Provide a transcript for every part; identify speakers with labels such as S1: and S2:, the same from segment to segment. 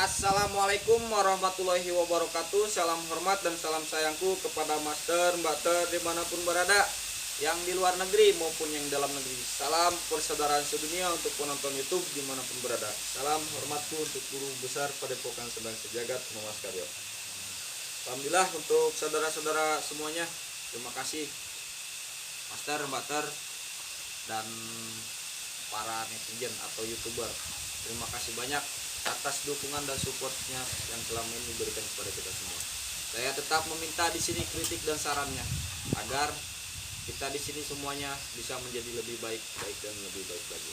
S1: Assalamualaikum warahmatullahi wabarakatuh. Salam hormat dan salam sayangku kepada master, mbak ter dimanapun berada, yang di luar negeri maupun yang dalam negeri. Salam persaudaraan sedunia untuk penonton YouTube dimanapun berada. Salam hormatku untuk guru besar Padepokan Sedang Sejagat Mas Karyo. Alhamdulillah untuk saudara-saudara semuanya, terima kasih master, mbak ter, dan para netizen atau youtuber. Terima kasih banyak atas dukungan dan supportnya yang selama ini diberikan kepada kita semua. Saya tetap meminta di sini kritik dan sarannya agar kita di sini semuanya bisa menjadi lebih baik dan lebih baik lagi.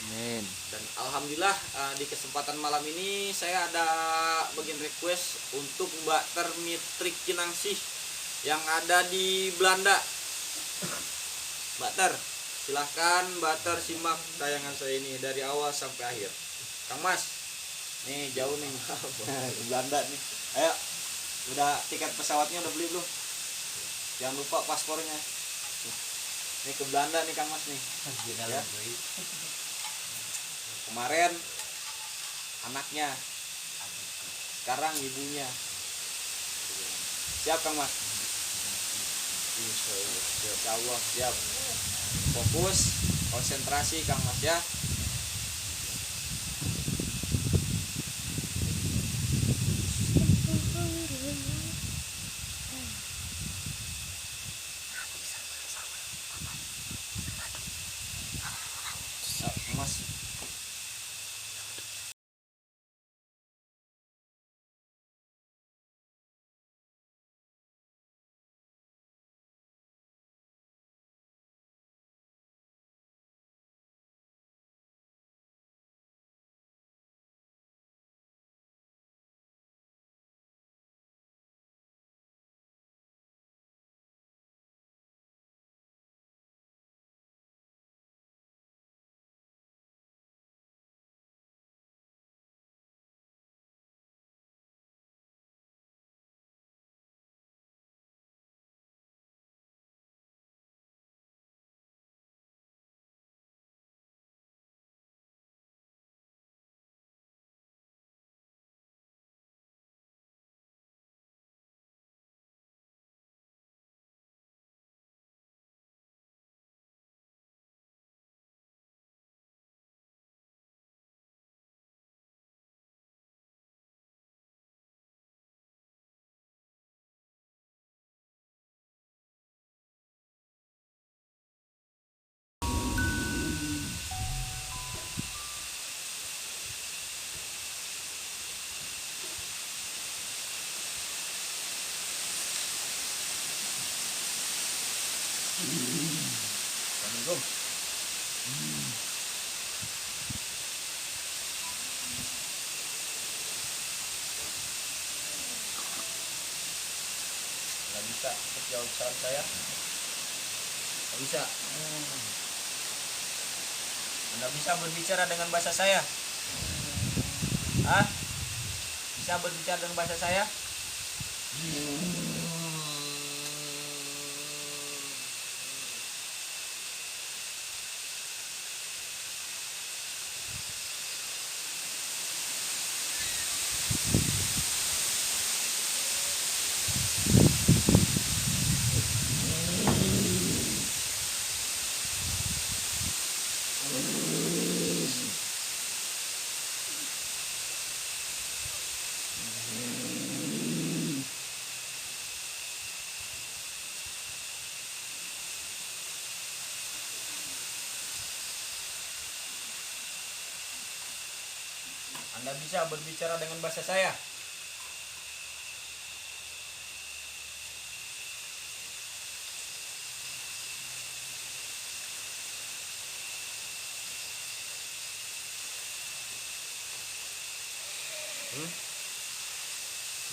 S2: Amin.
S1: Dan alhamdulillah di kesempatan malam ini saya ada bagian request untuk Mbak Termitrik Kinangsih yang ada di Belanda. Mbak Ter, silahkan Mbak Ter simak tayangan saya ini dari awal sampai akhir. Kang Mas, nih jauh nih ke Belanda nih. Ayo, udah tiket pesawatnya udah beli belum? Jangan lupa paspornya. Nih ke Belanda nih Kang Mas nih. Ya. Kemarin anaknya, sekarang ibunya. Siap Kang Mas? Insya Allah siap. Fokus, konsentrasi Kang Mas ya. Mas, Assalamualaikum. Nggak bisa untuk jawab saran saya? Nggak bisa. Anda bisa berbicara dengan bahasa saya? Hah? Bisa berbicara dengan bahasa saya? Anda bisa berbicara dengan bahasa saya?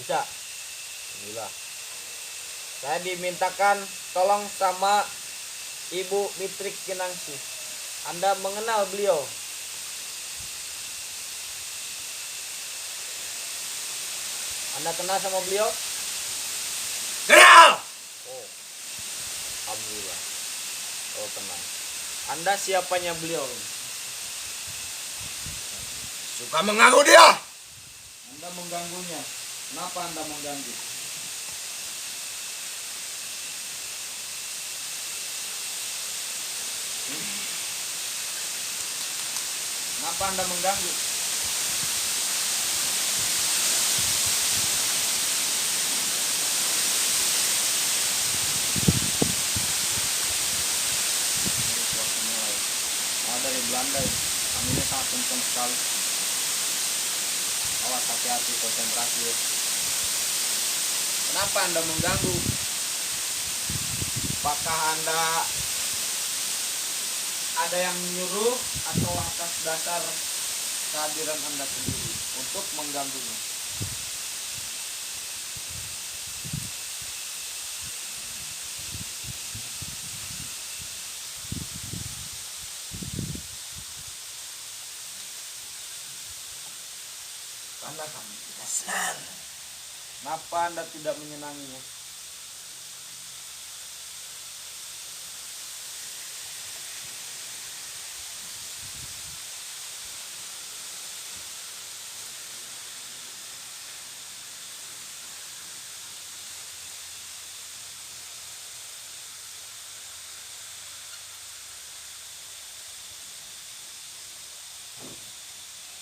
S1: Bisa? Alhamdulillah. Saya dimintakan tolong sama Ibu Mitrik Kinangsih. Anda mengenal beliau? Anda kenal sama beliau?
S2: Kenal.
S1: Oh, alhamdulillah. Oh, tenang. Anda siapanya beliau?
S2: Suka mengaku dia.
S1: Anda mengganggunya. Kenapa Anda mengganggu? Kenapa Anda mengganggu? Dari Belanda ini. Kaminya sangat kencang sekali. Awas, hati-hati, konsentrasi ya. Kenapa Anda mengganggu? Apakah Anda ada yang menyuruh atau atas dasar kehadiran Anda sendiri untuk mengganggunya?
S2: Karena kami tidak senang.
S1: Kenapa Anda tidak menyenanginya?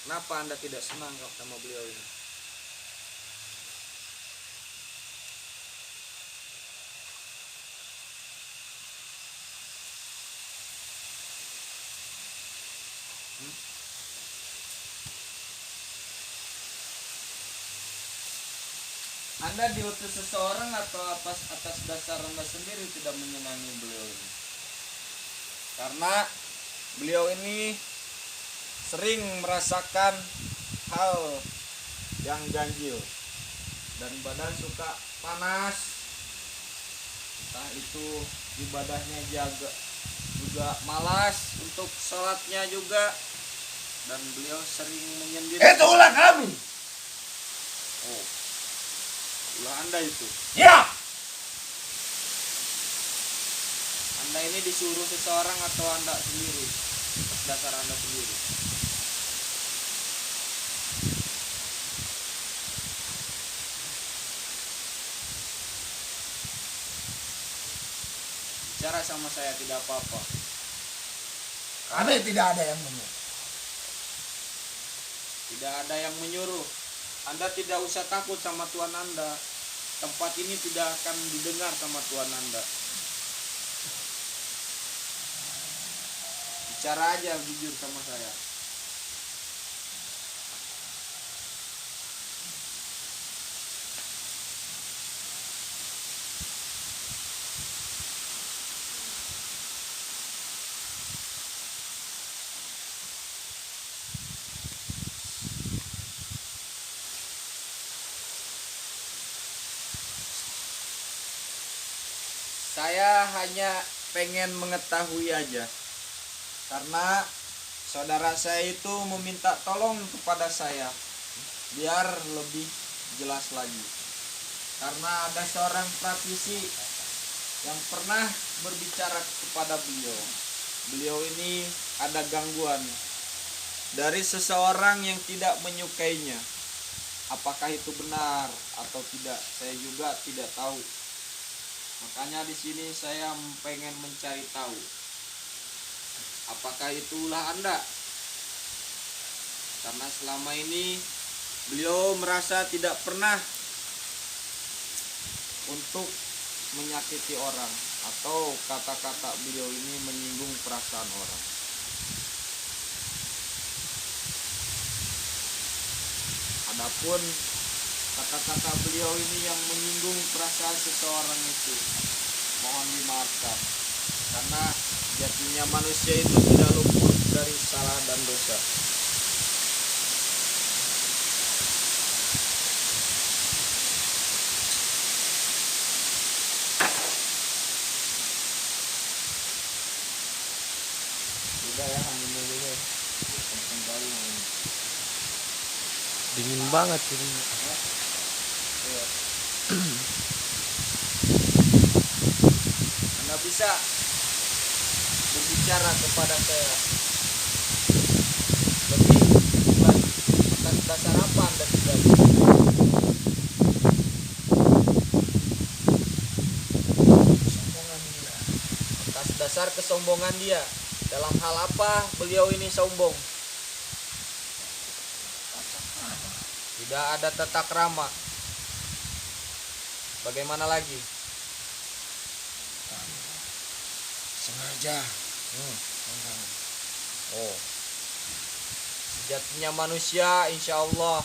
S1: Kenapa Anda tidak senang sama beliau ini? Anda diutus seseorang atau atas dasar Anda sendiri tidak menyenangi beliau ini? Karena beliau ini sering merasakan hal yang ganjil dan badan suka panas, entah itu ibadahnya juga malas untuk sholatnya juga, dan beliau sering menyendiri.
S2: Itulah kami.
S1: Oh, ulah Anda itu.
S2: Ya.
S1: Anda ini disuruh seseorang atau Anda sendiri? Atas dasar Anda sendiri. Bicara sama saya tidak apa-apa.
S2: Kami tidak ada yang menyuruh.
S1: Tidak ada yang menyuruh. Anda tidak usah takut sama Tuhan Anda. Tempat ini tidak akan didengar sama Tuhan Anda. Bicara aja jujur sama saya. Saya hanya pengen mengetahui aja. Karena saudara saya itu meminta tolong kepada saya biar lebih jelas lagi. Karena ada seorang praktisi yang pernah berbicara kepada beliau. Beliau ini ada gangguan dari seseorang yang tidak menyukainya. Apakah itu benar atau tidak? Saya juga tidak tahu. Makanya di sini saya pengen mencari tahu. Apakah itulah Anda? Karena selama ini beliau merasa tidak pernah untuk menyakiti orang, atau kata-kata beliau ini menyinggung perasaan orang. Adapun kata-kata beliau ini yang menyinggung perasaan seseorang itu, mohon dimaafkan. Karena jadinya manusia itu tidak luput dari salah dan dosa. Sudah ya, ambil dulu ya. Kembali ini.
S3: Dingin banget ini.
S1: Ya. Anda bisa berbicara kepada saya lebih lagi atas dasar apa Anda
S2: Sombongan dia.
S1: Atas dasar kesombongan dia. Dalam hal apa beliau ini sombong? Tidak ada tata krama. Bagaimana lagi?
S2: Sengaja.
S1: Oh, sejatinya manusia insya Allah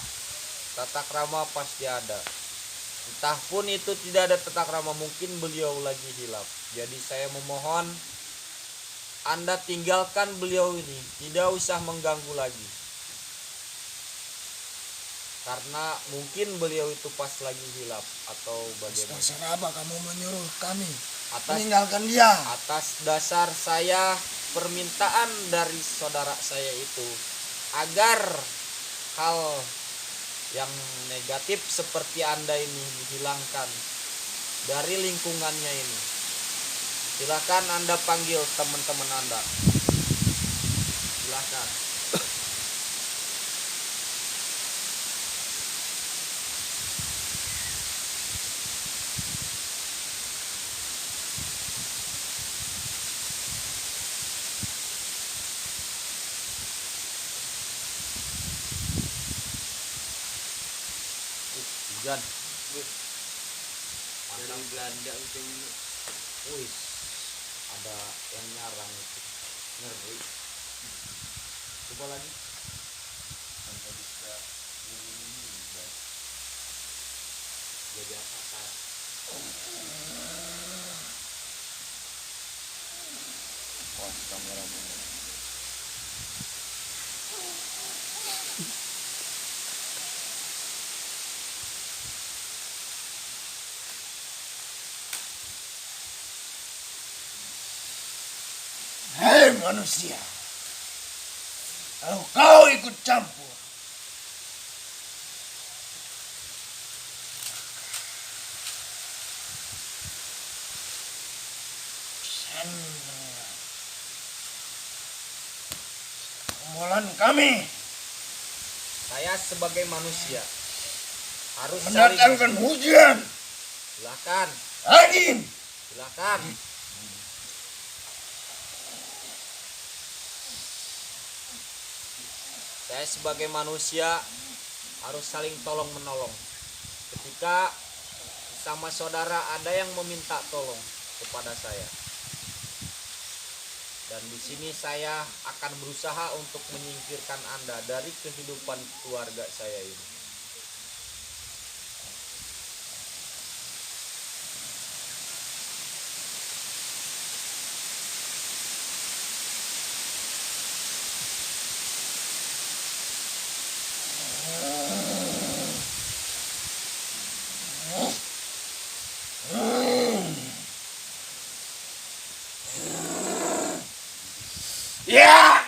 S1: tata krama pasti ada. Entah pun itu tidak ada tata krama, mungkin beliau lagi hilaf. Jadi saya memohon Anda tinggalkan beliau ini, tidak usah mengganggu lagi. Karena mungkin beliau itu pas lagi hilaf atau bagaimana.
S2: Dasar apa kamu menyuruh kami
S1: Atas
S2: meninggalkan dia?
S1: atas dasar saya permintaan dari saudara saya itu agar hal yang negatif seperti Anda ini dihilangkan dari lingkungannya ini. Silakan Anda panggil teman-teman Anda. Silakan. Hujan. Dari Belanda hujan. Wih, ada yang nyarang itu. Ngeri. Coba lagi. Sampai bisa jadi apa kan? Wah, kamera ini.
S2: Hei manusia, kalau kau ikut campur, permohonan kami
S1: Saya sebagai manusia harus
S2: mendatangkan hujan,
S1: Silakan,
S2: angin,
S1: silakan. Saya sebagai manusia harus saling tolong menolong. Ketika sama saudara ada yang meminta tolong kepada saya. Dan di sini saya akan berusaha untuk menyingkirkan Anda dari kehidupan keluarga saya ini.
S2: ya.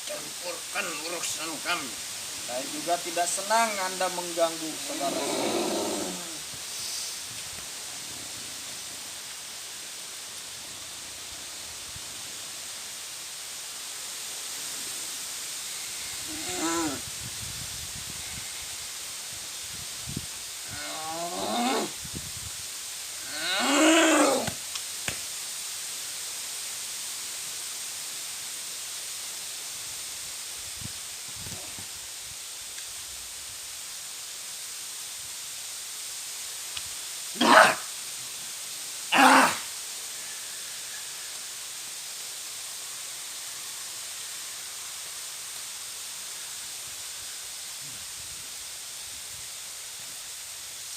S2: Campurkan urusan kami.
S1: Saya juga tidak senang Anda mengganggu saudara saya.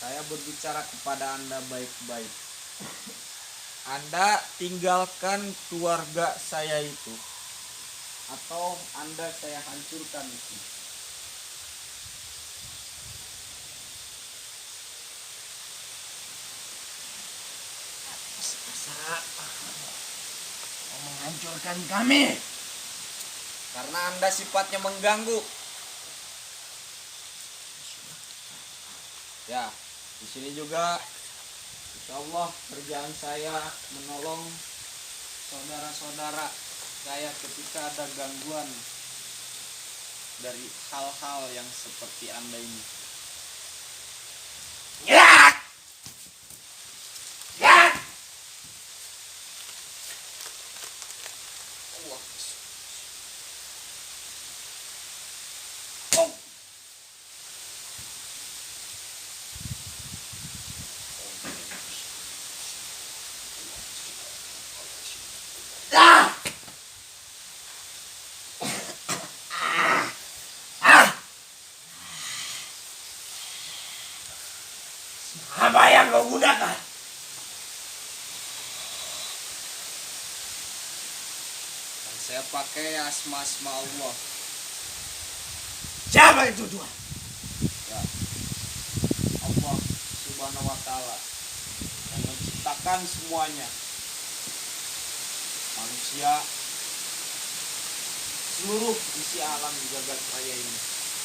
S1: Saya berbicara kepada Anda baik-baik. Anda tinggalkan keluarga saya itu, atau Anda saya hancurkan itu.
S2: Saat mau menghancurkan kami.
S1: Karena Anda sifatnya mengganggu. Ya, di sini juga Insya Allah kerjaan saya menolong saudara-saudara saya ketika ada gangguan dari hal-hal yang seperti Anda ini.
S2: Ya! Ya!
S1: Allah.
S2: Oh! Ah! Apa yang kau gunakan?
S1: Dan saya pakai asma-asma Allah.
S2: Siapa itu Tuhan?
S1: Ya. Allah Subhanahu wa taala yang menciptakan semuanya. Manusia, seluruh isi alam di jagat raya ini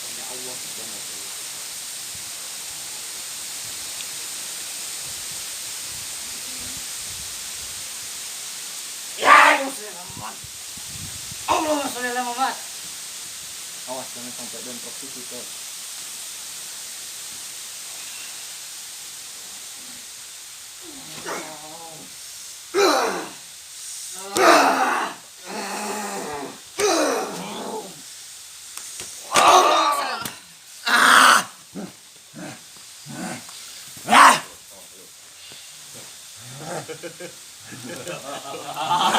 S1: hanya Allah Subhanahu wa taala.
S2: Ya Muhammad. Allahumma sholli ala Muhammad.
S1: Awas jangan sampai bentrok situ tuh.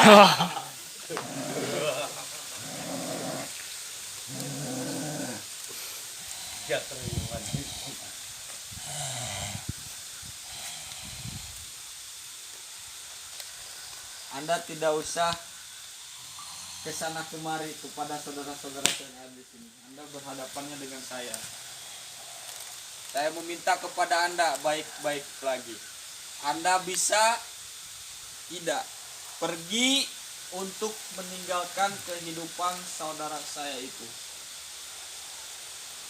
S2: Ah!
S1: Anda tidak usah kesana kemari kepada saudara-saudara saya yang ada di sini. Anda berhadapannya dengan saya. Saya meminta kepada Anda baik-baik lagi. Anda bisa tidak pergi untuk meninggalkan kehidupan saudara saya itu.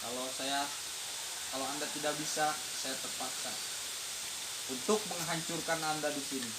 S1: Kalau Anda tidak bisa, saya terpaksa untuk menghancurkan Anda di sini.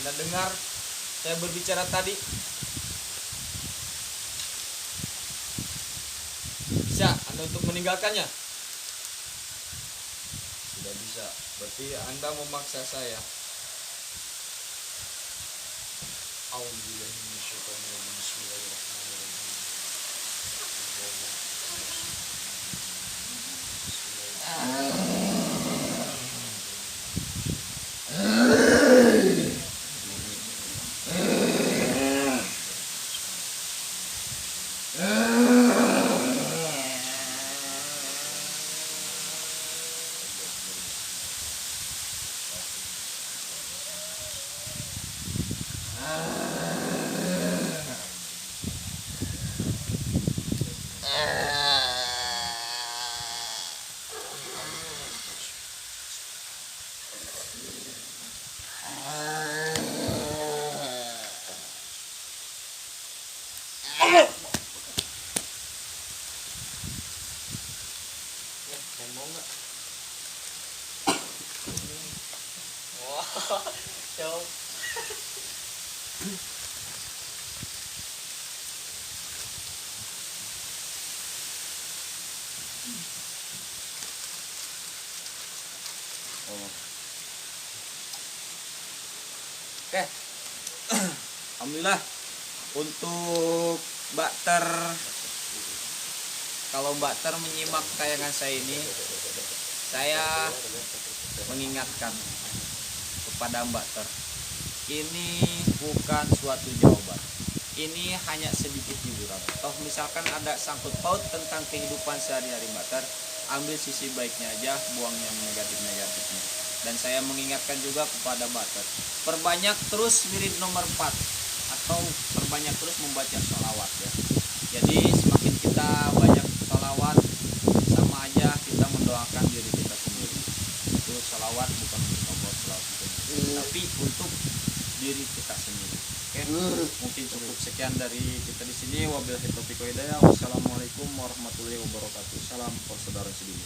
S1: Anda dengar saya berbicara tadi? Bisa Anda untuk meninggalkannya? Tidak bisa. Berarti Anda memaksa saya. Mau nggak? Wah, jauh. Oke. Alhamdulillah untuk Mbak Ter, kalau Mbak Ter menyimak tayangan saya ini, saya mengingatkan kepada Mbak Ter, ini bukan suatu jawaban. Ini hanya sedikit hiburan. Toh misalkan ada sangkut paut tentang kehidupan sehari-hari Mbak Ter, ambil sisi baiknya aja, buang yang negatif-negatifnya. Dan saya mengingatkan juga kepada Mbak Ter, perbanyak terus wirid nomor 4 atau perbanyak terus membaca sholawat ya. Jadi semakin kita banyak sholawat, sama aja kita mendoakan diri kita sendiri. Itu sholawat bukan untuk Allah sholawat tapi untuk diri kita sendiri. Oke, mungkin cukup sekian dari kita di sini. Wabillahi taufiq wal hidayah. Wassalamualaikum warahmatullahi wabarakatuh. Salam persaudaraan sedunia.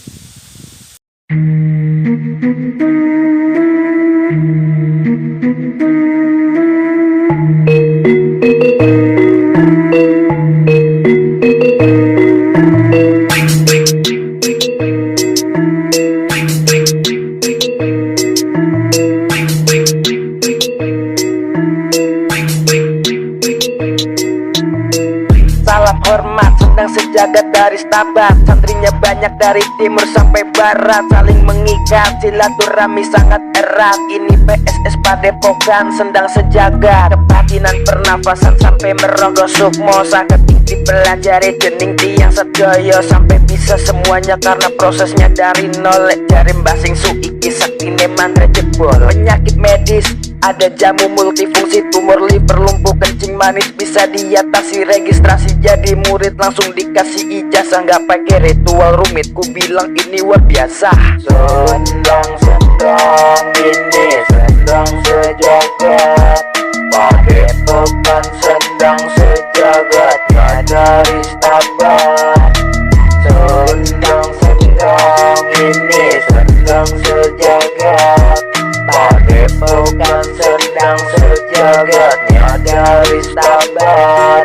S3: Salam hormat sedang sejagat dari Stabat, santrinya banyak dari timur sampai barat, saling mengikat silaturahmi sangat erat. Ini PSS Padepokan sedang sejagat, kebatinan pernafasan sampai merogoh sukmo, sakit dipelajari dening tiang sedaya sampai bisa semuanya karena prosesnya dari nol. Jari basing suiki saktine mantra jebol, penyakit medis ada jamu multifungsi, tumor liver, lumpuh kencing manis bisa diatasi, registrasi jadi murid langsung dikasih ijazah, nggak pakai ritual rumit, ku bilang ini luar biasa. Sendang ini sendang sejagat, Padepokan sendang sejagatnya dari Stabat. Sendang ini sendang sejagat, Padepokan sedang sejagatnya dari Stabat.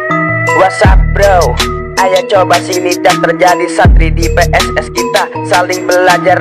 S3: What's up bro? Ayo coba sini dan terjadi santri di PSS kita, saling belajar